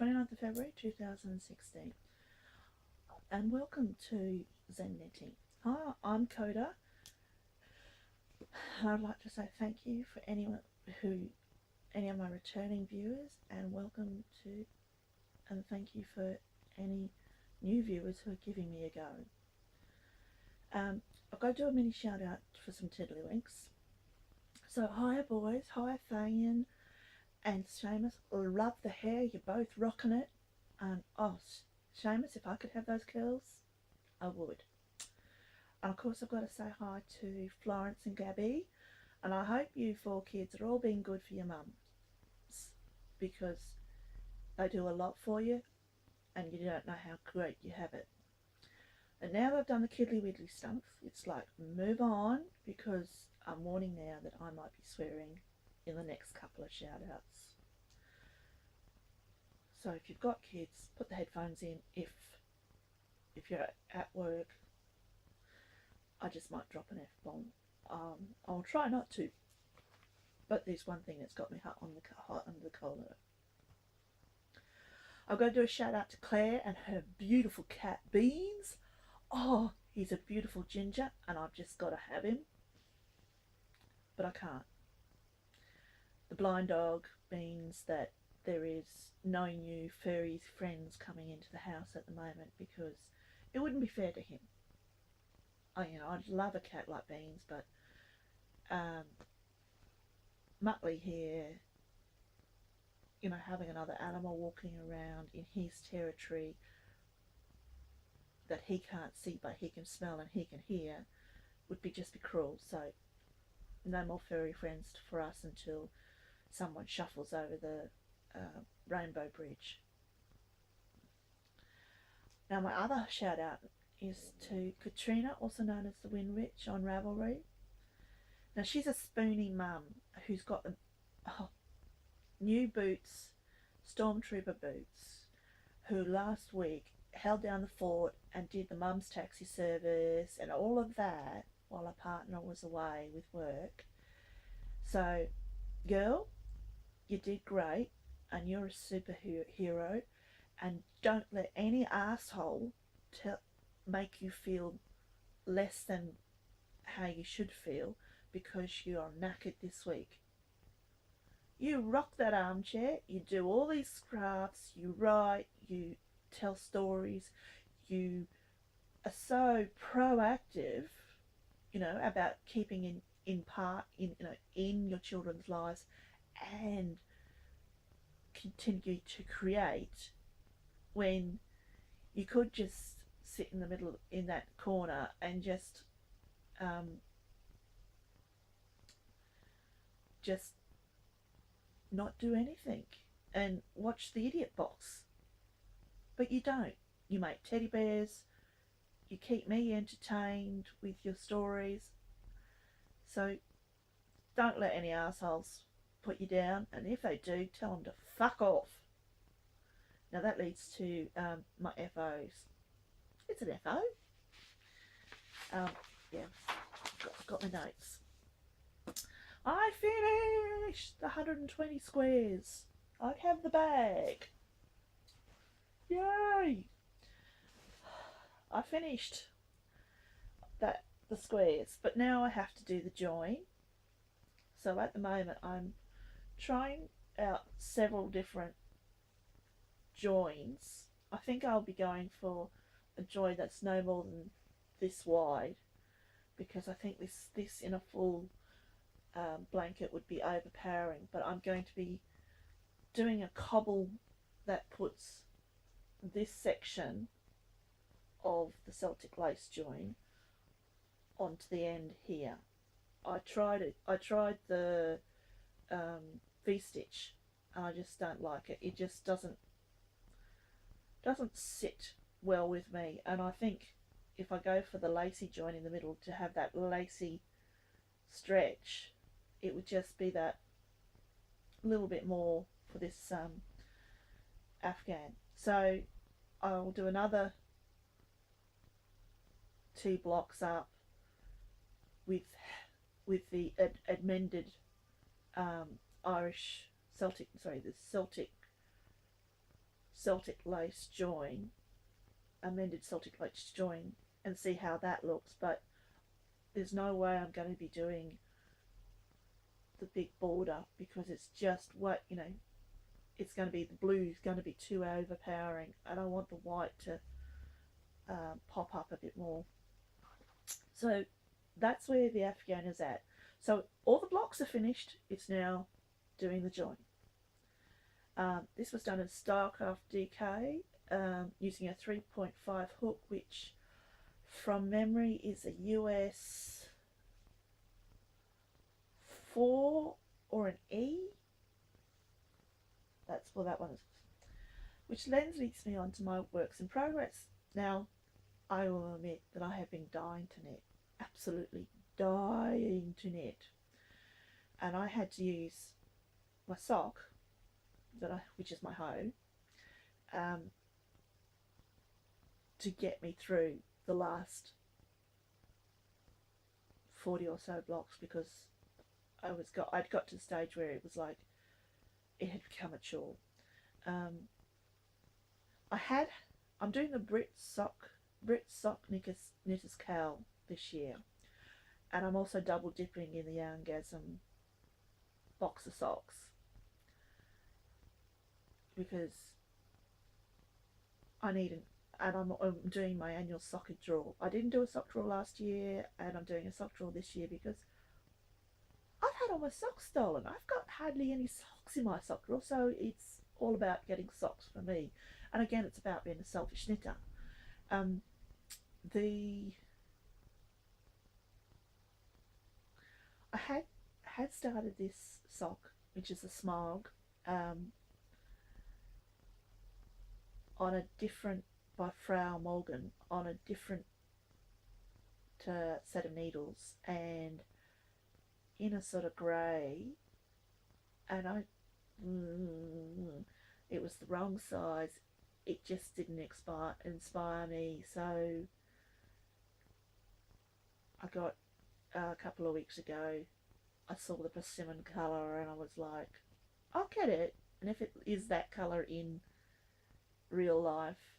29th of February 2016, and welcome to Zen Knitting. Hi, I'm Coda. I'd like to say thank you for any of my returning viewers, and welcome to, and thank you for any new viewers who are giving me a go. I've got to do a mini shout out for some tiddlywinks. So hi boys, hi Fayan and Seamus. Love the hair, you're both rocking it. And oh, Seamus, if I could have those curls, I would. And of course I've got to say hi to Florence and Gabby, and I hope you four kids are all being good for your mums, because they do a lot for you and you don't know how great you have it. And now that I've done the kiddly widdly stuff, it's like move on, because I'm warning now that I might be swearing in the next couple of shout outs. So if you've got kids, put the headphones in. If you're at work, I just might drop an F-bomb. I'll try not to, but there's one thing that's got me hot under the collar. I've got to do a shout out to Claire and her beautiful cat Beans. Oh, he's a beautiful ginger and I've just got to have him, but I can't. The blind dog means that there is no new furry friends coming into the house at the moment, because it wouldn't be fair to him. I'd love a cat like Beans, but Muttley here, having another animal walking around in his territory that he can't see but he can smell and he can hear would just be cruel. So no more furry friends for us until someone shuffles over the Rainbow Bridge. Now my other shout out is to Katrina, also known as the Wind Witch on Ravelry. Now she's a spoony mum who's got the new boots, Stormtrooper boots, who last week held down the fort and did the mum's taxi service and all of that while her partner was away with work. So girl, you did great and you're a superhero, and don't let any asshole make you feel less than how you should feel because you are knackered this week. You rock that armchair, you do all these crafts, you write, you tell stories, you are so proactive, about keeping in part in your children's lives, and continue to create when you could just sit in the middle in that corner and just not do anything and watch the Idiot Box. But you don't. You make teddy bears, you keep me entertained with your stories. So don't let any assholes put you down, and if they do, tell them to fuck off. Now that leads to my FOs. It's an FO. Yeah, got my notes. I finished the 120 squares. I have the bag. Yay! I finished the squares, but now I have to do the join. So at the moment I'm trying out several different joins. I think I'll be going for a join that's no more than this wide, because I think this in a full blanket would be overpowering, but I'm going to be doing a cobble that puts this section of the Celtic Lace Join onto the end here. I tried the V-stitch and I just don't like it. It just doesn't sit well with me, and I think if I go for the lacy join in the middle to have that lacy stretch, it would just be that little bit more for this afghan. So I'll do another 2 blocks up with the amended the Celtic Celtic Lace Join, amended Celtic Lace Join, and see how that looks. But there's no way I'm going to be doing the big border, because it's just what, you know, it's going to be, the blue is going to be too overpowering, and I want the white to pop up a bit more. So that's where the afghan is at. So all the blocks are finished. It's now doing the join. This was done in Stylecraft DK using a 3.5 hook, which from memory is a US 4 or an E. That's what that one is. Which then leads me on to my works in progress. Now, I will admit that I have been dying to knit. Absolutely dying to knit. And I had to use my sock, which is my hoe, to get me through the last 40 or so blocks, because I'd got to the stage where it was like it had become a chore. I'm doing the Brit Sock Knitter's Cowl this year, and I'm also double dipping in the Yarngasm boxer socks, because I need and I'm doing my annual sock draw. I didn't do a sock draw last year, and I'm doing a sock draw this year because I've had all my socks stolen. I've got hardly any socks in my sock drawer, so it's all about getting socks for me. And again, it's about being a selfish knitter. I had started this sock, which is a Smaug, on a different, by Frau Morgan, on a different set of needles, and in a sort of grey, and it was the wrong size. It just didn't inspire me. So I got, a couple of weeks ago, I saw the persimmon colour, and I was like, I'll get it, and if it is that colour in real life,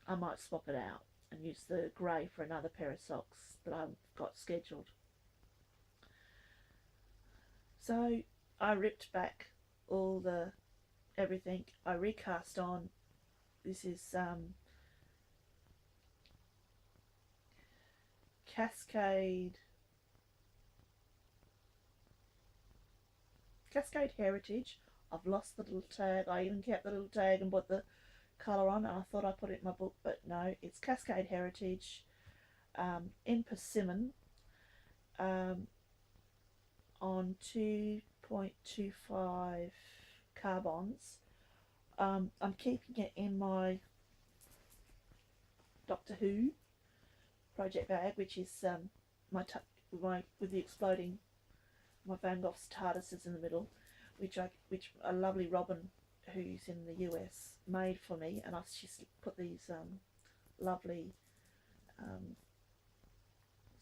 I might swap it out and use the grey for another pair of socks that I've got scheduled. So I ripped back all the everything. I recast on. This is Cascade Heritage. I've lost the little tag. I even kept the little tag and put the colour on, and I thought I put it in my book, but no, it's Cascade Heritage in persimmon, on 2.25 carbons. I'm keeping it in my Doctor Who project bag, which is with the exploding, my Van Gogh's TARDIS is in the middle, which a lovely Robin, who's in the US, made for me, and she's put these lovely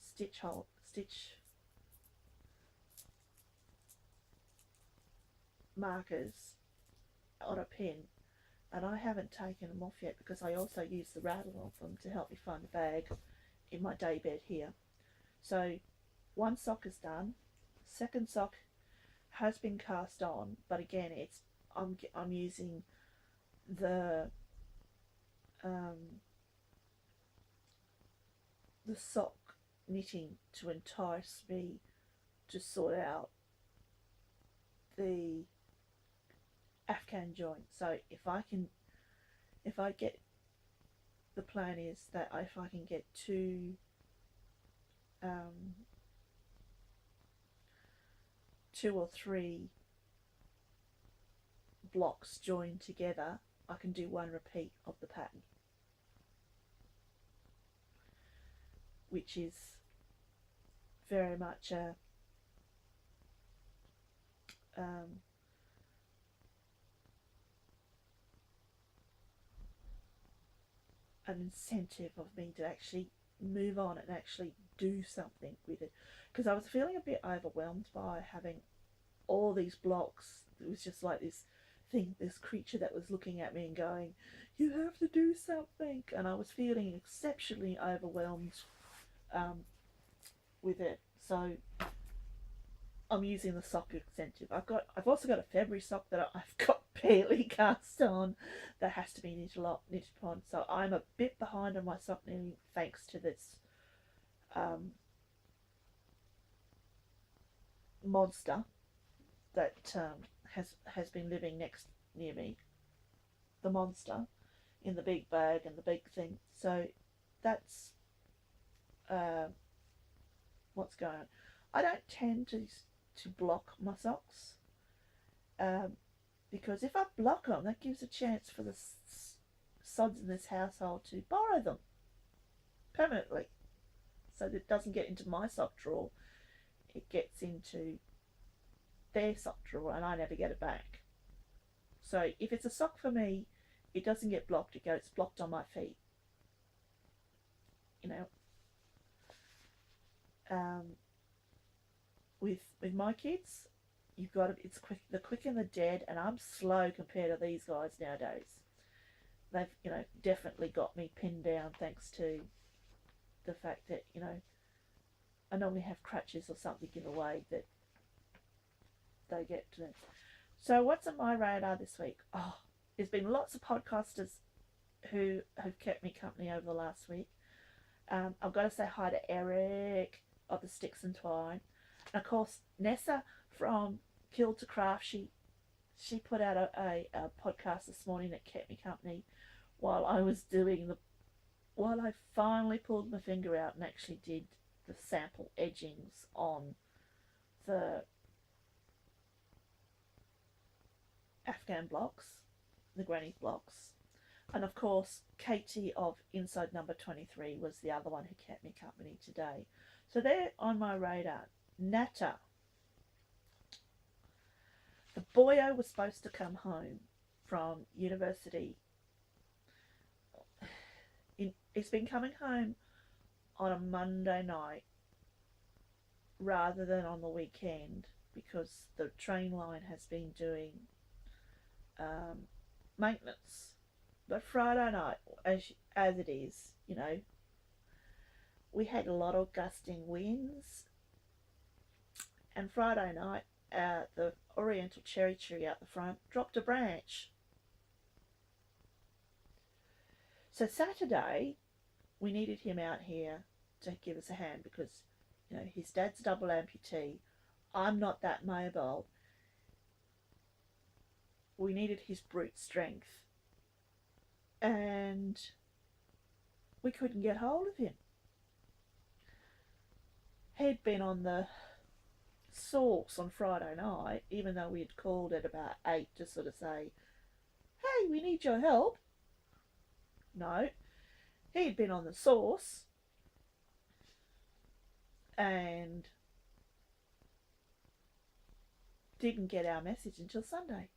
stitch markers on a pin, and I haven't taken them off yet, because I also use the rattle of them to help me find the bag in my day bed here. So one sock is done. Second sock has been cast on, but again, I'm using the sock knitting to entice me to sort out the afghan joint. So the plan is that if I can get two or three blocks joined together, I can do one repeat of the pattern, which is very much an incentive of me to actually move on and actually do something with it, because I was feeling a bit overwhelmed by having all these blocks. It was just like this thing, this creature that was looking at me and going, "You have to do something," and I was feeling exceptionally overwhelmed with it. So I'm using the sock extensive. I've also got a February sock that I've got barely cast on that has to be knitted on. So I'm a bit behind on my sock knitting thanks to this monster that has been living near me. The monster in the big bag and the big thing. So that's what's going on. I don't tend to block my socks because if I block them, that gives a chance for the sods in this household to borrow them permanently, so that it doesn't get into my sock drawer. It gets into their sock drawer and I never get it back. So if it's a sock for me, it doesn't get blocked. It gets blocked on my feet. You know, with my kids, you've got it's quick. The quick and the dead, and I'm slow compared to these guys nowadays. They've definitely got me pinned down thanks to the fact that I normally have crutches or something in the way that they get to them. So what's on my radar this week? Oh, there's been lots of podcasters who have kept me company over the last week. I've got to say hi to Eric of the Sticks and Twine. And of course, Nessa from Kill to Craft, she put out a podcast this morning that kept me company while I finally pulled my finger out and actually did the sample edgings on the Afghan blocks, the granny blocks. And of course, Katie of Inside Number 23 was the other one who kept me company today. So they're on my radar. Natter. The Boyo was supposed to come home from university. He's been coming home on a Monday night rather than on the weekend because the train line has been doing maintenance. But Friday night, as it is, we had a lot of gusting winds. And Friday night, the Ornamental Cherry Tree out the front dropped a branch. So Saturday, we needed him out here to give us a hand because, his dad's double amputee. I'm not that mobile. We needed his brute strength. And we couldn't get hold of him. He'd been on the source on Friday night, even though we had called at about 8 to sort of say, "Hey, we need your help." No, he'd been on the source and didn't get our message until Sunday.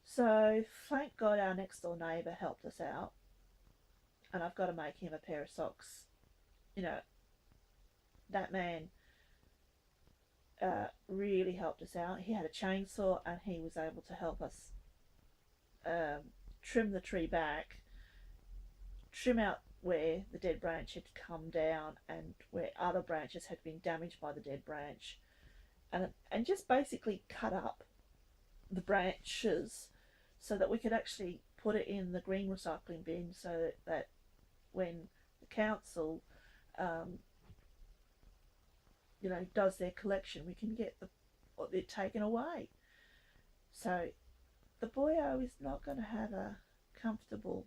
So thank God our next door neighbour helped us out, and I've got to make him a pair of socks. That man really helped us out. He had a chainsaw and he was able to help us trim the tree back, trim out where the dead branch had come down and where other branches had been damaged by the dead branch, and just basically cut up the branches so that we could actually put it in the green recycling bin, so that when the council does their collection, we can get it taken away. So the Boyo is not going to have a comfortable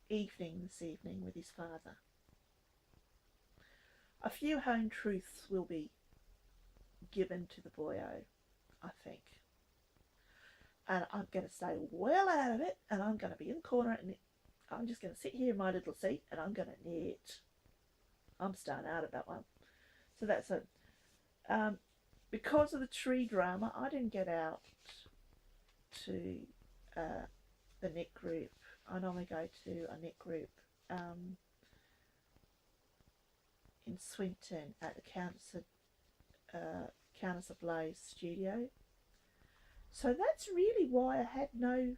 evening this evening with his father. A few home truths will be given to the Boyo, I think. And I'm going to stay well out of it, and I'm going to be in the corner, and I'm just going to sit here in my little seat, and I'm going to knit. I'm starting out at that one. So that's it. Because of the tree drama, I didn't get out to the knit group. I normally go to a knit group in Swinton at the Countess of Lace studio. So that's really why I had no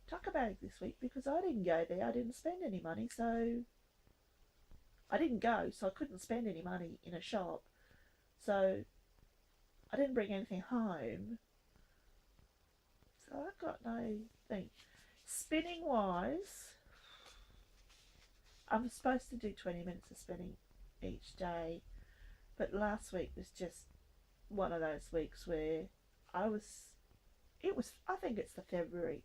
tucker bag this week, because I didn't go there. I didn't spend any money, so I didn't go, so I couldn't spend any money in a shop. So I didn't bring anything home. So I got no thing. Spinning wise, I'm supposed to do 20 minutes of spinning each day, but last week was just one of those weeks where I think it's the February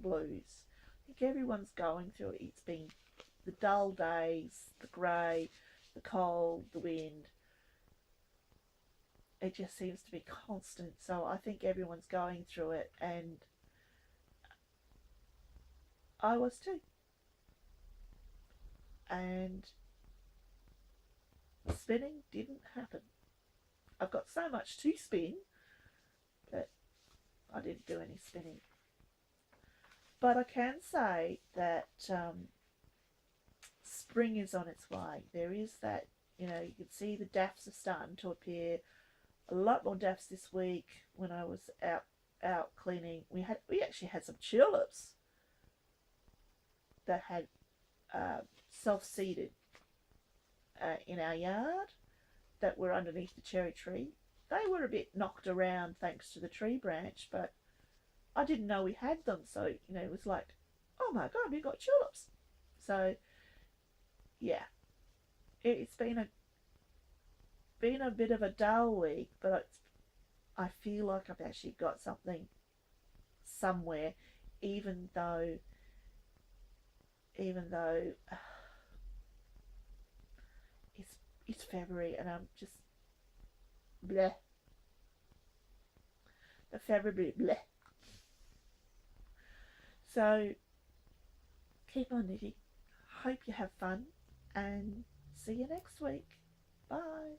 blues. I think everyone's going through it. It's been the dull days, the grey, the cold, the wind. It just seems to be constant. So I think everyone's going through it, and I was too. And spinning didn't happen. I've got so much to spin, but I didn't do any spinning. But I can say that spring is on its way. There is that, you can see the daffs are starting to appear. A lot more daffs this week. When I was out cleaning, we actually had some tulips that had self-seeded in our yard that were underneath the cherry tree. They were a bit knocked around thanks to the tree branch, but I didn't know we had them. So, it was like, oh my God, we've got tulips. So, yeah, it's been a bit of a dull week, but I feel like I've actually got something somewhere, even though it's February and I'm just bleh. The February bleh. So keep on knitting. Hope you have fun and see you next week. Bye.